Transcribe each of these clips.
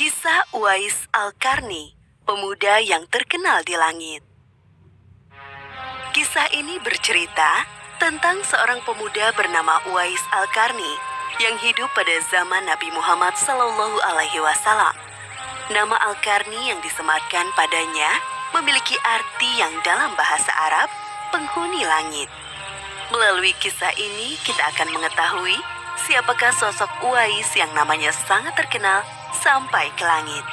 Kisah Uwais Al-Qarni, pemuda yang terkenal di langit. Kisah ini bercerita tentang seorang pemuda bernama Uwais Al-Qarni yang hidup pada zaman Nabi Muhammad SAW. Nama Al-Qarni yang disematkan padanya memiliki arti yang dalam bahasa Arab, penghuni langit. Melalui kisah ini kita akan mengetahui siapakah sosok Uwais yang namanya sangat terkenal sampai ke langit.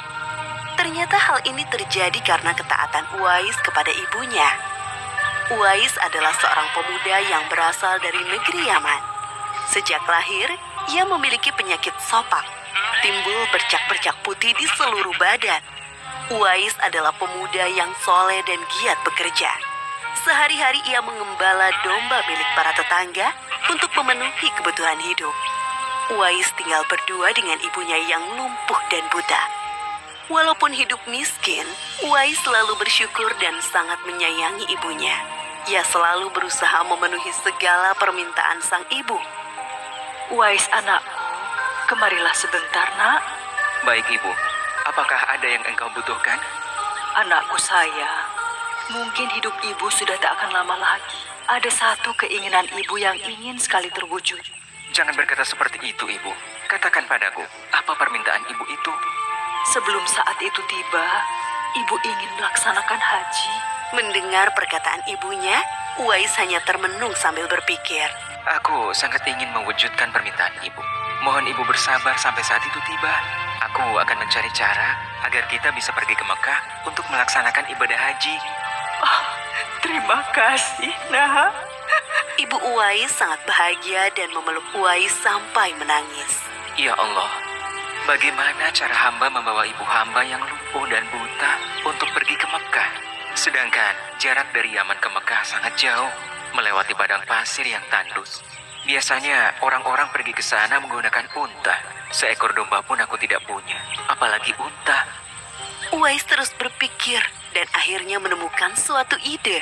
Ternyata hal ini terjadi karena ketaatan Uwais kepada ibunya. Uwais adalah seorang pemuda yang berasal dari negeri Yaman. Sejak lahir, ia memiliki penyakit sopak, timbul bercak-bercak putih di seluruh badan. Uwais adalah pemuda yang soleh dan giat bekerja. Sehari-hari ia mengembala domba milik para tetangga untuk memenuhi kebutuhan hidup. Uwais tinggal berdua dengan ibunya yang lumpuh dan buta. Walaupun hidup miskin, Uwais selalu bersyukur dan sangat menyayangi ibunya. Ia selalu berusaha memenuhi segala permintaan sang ibu. Uwais anakku, kemarilah sebentar nak. Baik ibu, apakah ada yang engkau butuhkan? Anakku sayang, mungkin hidup ibu sudah tak akan lama lagi. Ada satu keinginan ibu yang ingin sekali terwujud. Jangan berkata seperti itu ibu. Katakan padaku, apa permintaan ibu itu? Sebelum saat itu tiba, ibu ingin melaksanakan haji. Mendengar perkataan ibunya, Uwais hanya termenung sambil berpikir. Aku sangat ingin mewujudkan permintaan ibu. Mohon ibu bersabar sampai saat itu tiba. Aku akan mencari cara agar kita bisa pergi ke Mekah untuk melaksanakan ibadah haji. Oh, terima kasih nak. Ibu Uwais sangat bahagia dan memeluk Uwais sampai menangis. Ya Allah, bagaimana cara hamba membawa ibu hamba yang lumpuh dan buta untuk pergi ke Mekah? Sedangkan jarak dari Yaman ke Mekah sangat jauh, melewati padang pasir yang tandus. Biasanya orang-orang pergi ke sana menggunakan unta. Seekor domba pun aku tidak punya, apalagi unta. Uwais terus berpikir dan akhirnya menemukan suatu ide.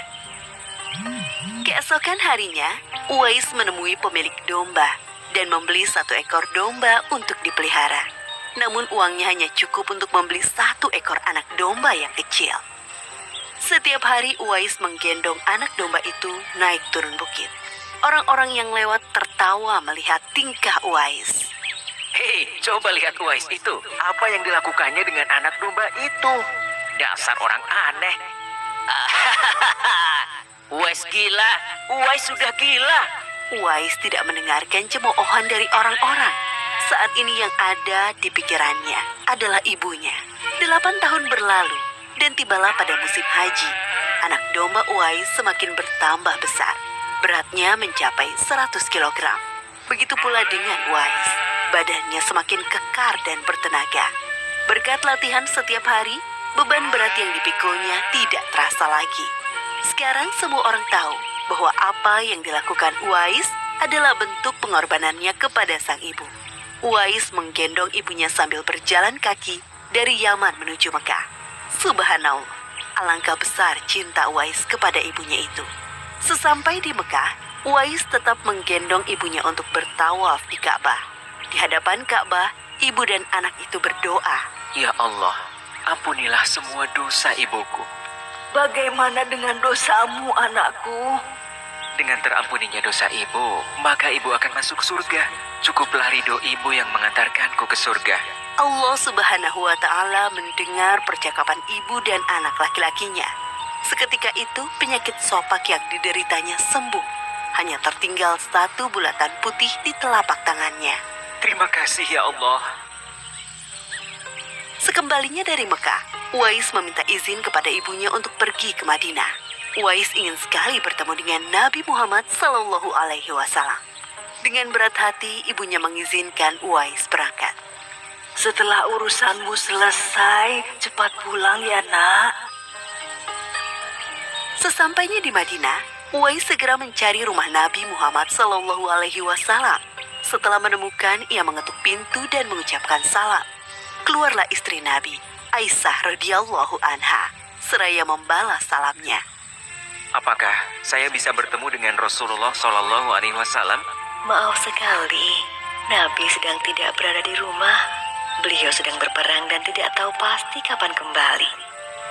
Keesokan harinya, Uwais menemui pemilik domba dan membeli 1 ekor domba untuk dipelihara. Namun uangnya hanya cukup untuk membeli 1 ekor anak domba yang kecil. Setiap hari Uwais menggendong anak domba itu naik turun bukit. Orang-orang yang lewat tertawa melihat tingkah Uwais. Hei, coba lihat Uwais itu. Apa yang dilakukannya dengan anak domba itu? Dasar orang aneh. Uwais gila. Uwais sudah gila. Uwais tidak mendengarkan cemoohan dari orang-orang. Saat ini yang ada di pikirannya adalah ibunya. 8 tahun berlalu dan tibalah pada musim haji. Anak domba Uwais semakin bertambah besar. Beratnya mencapai 100 kilogram. Begitu pula dengan Uwais. Badannya semakin kekar dan bertenaga. Berkat latihan setiap hari, beban berat yang dipikulnya tidak terasa lagi. Sekarang semua orang tahu bahwa apa yang dilakukan Uwais adalah bentuk pengorbanannya kepada sang ibu. Uwais menggendong ibunya sambil berjalan kaki dari Yaman menuju Mekah. Subhanallah, alangkah besar cinta Uwais kepada ibunya itu. Sesampai di Mekah, Uwais tetap menggendong ibunya untuk bertawaf di Ka'bah. Di hadapan Ka'bah, ibu dan anak itu berdoa. Ya Allah, ampunilah semua dosa ibuku. Bagaimana dengan dosamu anakku? Dengan terampuninya dosa ibu, maka ibu akan masuk surga. Cukuplah ridho ibu yang mengantarkanku ke surga. Allah Subhanahu wa Ta'ala mendengar percakapan ibu dan anak laki-lakinya. Seketika itu, penyakit sopak yang dideritanya sembuh. Hanya tertinggal 1 bulatan putih di telapak tangannya. Terima kasih ya Allah. Sekembalinya dari Mekah, Uwais meminta izin kepada ibunya untuk pergi ke Madinah. Uwais ingin sekali bertemu dengan Nabi Muhammad SAW. Dengan berat hati, ibunya mengizinkan Uwais berangkat. Setelah urusanmu selesai, cepat pulang ya nak. Sesampainya di Madinah, Uwais segera mencari rumah Nabi Muhammad SAW. Setelah menemukan, ia mengetuk pintu dan mengucapkan salam. Keluarlah istri Nabi, Aisyah radhiyallahu anha, seraya membalas salamnya. Apakah saya bisa bertemu dengan Rasulullah Shallallahu Alaihi Wasallam? Maaf sekali, Nabi sedang tidak berada di rumah. Beliau sedang berperang dan tidak tahu pasti kapan kembali.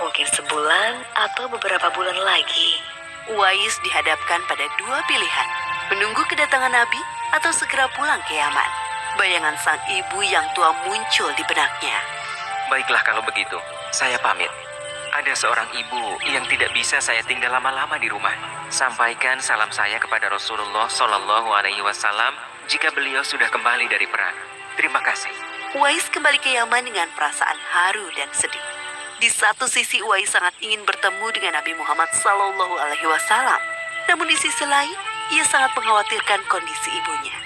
Mungkin sebulan atau beberapa bulan lagi. Uwais dihadapkan pada dua pilihan, menunggu kedatangan Nabi atau segera pulang ke Yaman. Bayangan sang ibu yang tua muncul di benaknya. Baiklah kalau begitu, saya pamit. Ada seorang ibu yang tidak bisa saya tinggal lama-lama di rumah. Sampaikan salam saya kepada Rasulullah Shallallahu Alaihi Wasallam jika beliau sudah kembali dari perang. Terima kasih. Uwais kembali ke Yaman dengan perasaan haru dan sedih. Di satu sisi Uwais sangat ingin bertemu dengan Nabi Muhammad Sallallahu Alaihi Wasallam, namun di sisi lain ia sangat mengkhawatirkan kondisi ibunya.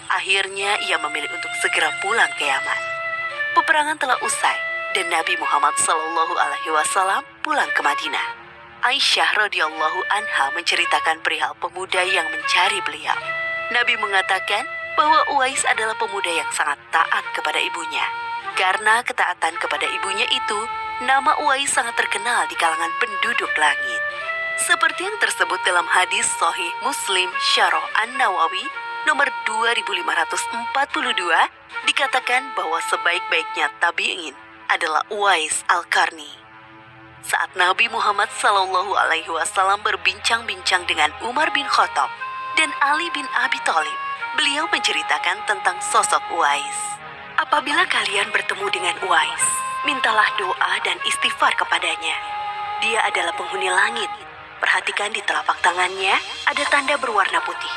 Akhirnya ia memilih untuk segera pulang ke Yaman. Peperangan telah usai dan Nabi Muhammad Sallallahu Alaihi Wasallam pulang ke Madinah. Aisyah radhiyallahu anha menceritakan perihal pemuda yang mencari beliau. Nabi mengatakan bahwa Uwais adalah pemuda yang sangat taat kepada ibunya. Karena ketaatan kepada ibunya itu, nama Uwais sangat terkenal di kalangan penduduk langit. Seperti yang tersebut dalam hadis Sahih Muslim Syarah An-Nawawi nomor 2542, dikatakan bahwa sebaik-baiknya tabi'in adalah Uwais Al-Qarni. Saat Nabi Muhammad Sallallahu Alaihi Wasallam berbincang-bincang dengan Umar bin Khattab dan Ali bin Abi Thalib, beliau menceritakan tentang sosok Uwais. Apabila kalian bertemu dengan Uwais, mintalah doa dan istighfar kepadanya. Dia adalah penghuni langit. Perhatikan di telapak tangannya ada tanda berwarna putih.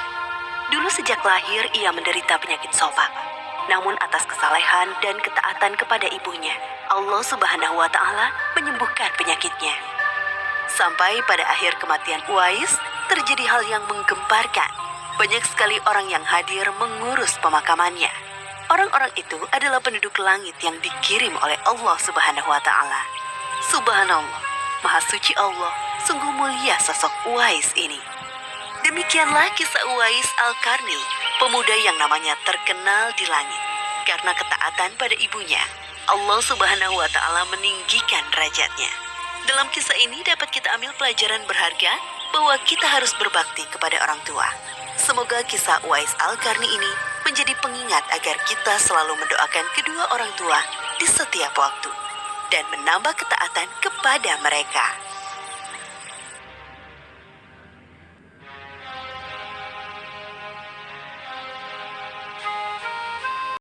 Dulu sejak lahir ia menderita penyakit sobak. Namun atas kesalehan dan ketaatan kepada ibunya, Allah Subhanahu wa Ta'ala menyembuhkan penyakitnya. Sampai pada akhir kematian Uwais, terjadi hal yang menggemparkan. Banyak sekali orang yang hadir mengurus pemakamannya. Orang-orang itu adalah penduduk langit yang dikirim oleh Allah Subhanahu wa Ta'ala. Subhanallah, Maha Suci Allah, sungguh mulia sosok Uwais ini. Demikianlah kisah Uwais Al-Qarni, pemuda yang namanya terkenal di langit. Karena ketaatan pada ibunya, Allah Subhanahu wa Ta'ala meninggikan derajatnya. Dalam kisah ini dapat kita ambil pelajaran berharga bahwa kita harus berbakti kepada orang tua. Semoga kisah Uwais Al-Qarni ini menjadi pengingat agar kita selalu mendoakan kedua orang tua di setiap waktu dan menambah ketaatan kepada mereka.